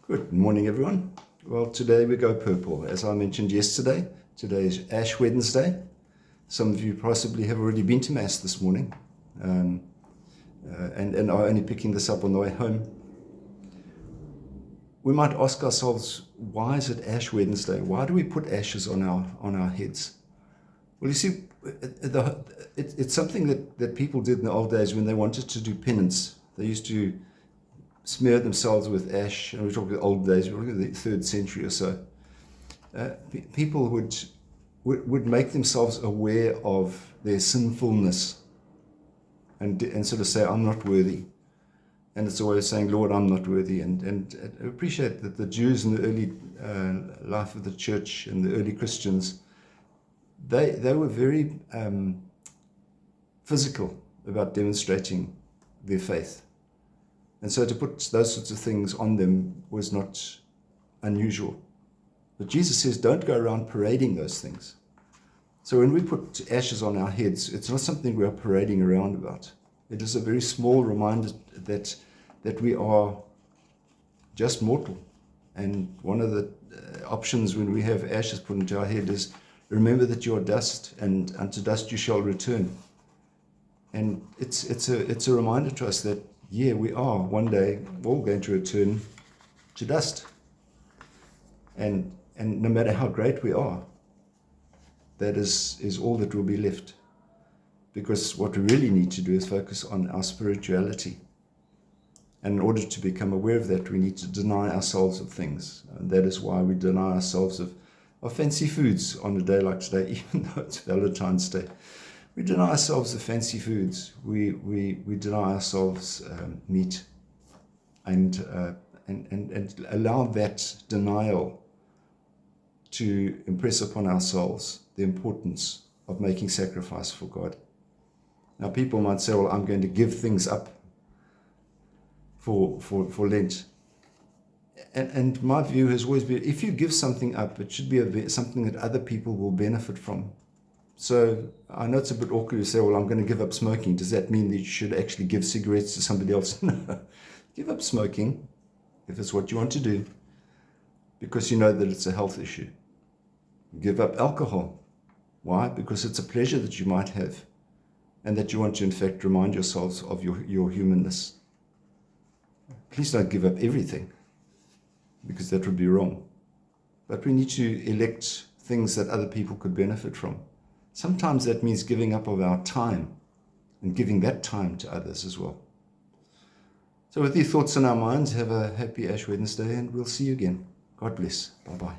Good morning, everyone. Well, today we go purple. As I mentioned yesterday, today is Ash Wednesday. Some of you possibly have already been to Mass this morning and are only picking this up on the way home. We might ask ourselves, why is it Ash Wednesday? Why do we put ashes on our heads? Well, you see, it's something that people did in the old days when they wanted to do penance. They used to smear themselves with ash, and we're talking the old days, we're talking the 3rd century or so. People would make themselves aware of their sinfulness and sort of say, I'm not worthy. And it's a way of saying, Lord, I'm not worthy. And I appreciate that the Jews in the early life of the church and the early Christians, they were very physical about demonstrating their faith. And so to put those sorts of things on them was not unusual. But Jesus says, don't go around parading those things. So when we put ashes on our heads, it's not something we are parading around about. It is a very small reminder that we are just mortal. And one of the options when we have ashes put into our head is, remember that you are dust, and unto dust you shall return. And it's a reminder to us that, yeah, we are one day all going to return to dust. And no matter how great we are, that is all that will be left. Because what we really need to do is focus on our spirituality. And in order to become aware of that, we need to deny ourselves of things. And that is why we deny ourselves of fancy foods on a day like today, even though it's Valentine's Day. We deny ourselves the fancy foods. We deny ourselves meat, and allow that denial to impress upon ourselves the importance of making sacrifice for God. Now, people might say, "Well, I'm going to give things up for Lent," and my view has always been, if you give something up, it should be something that other people will benefit from. So I know it's a bit awkward to say, well, I'm going to give up smoking. Does that mean that you should actually give cigarettes to somebody else? No. Give up smoking if it's what you want to do, because you know that it's a health issue. Give up alcohol. Why? Because it's a pleasure that you might have, and that you want to, in fact, remind yourselves of your humanness. Please don't give up everything, because that would be wrong. But we need to elect things that other people could benefit from. Sometimes that means giving up of our time and giving that time to others as well. So with these thoughts in our minds, have a happy Ash Wednesday, and we'll see you again. God bless. Bye-bye.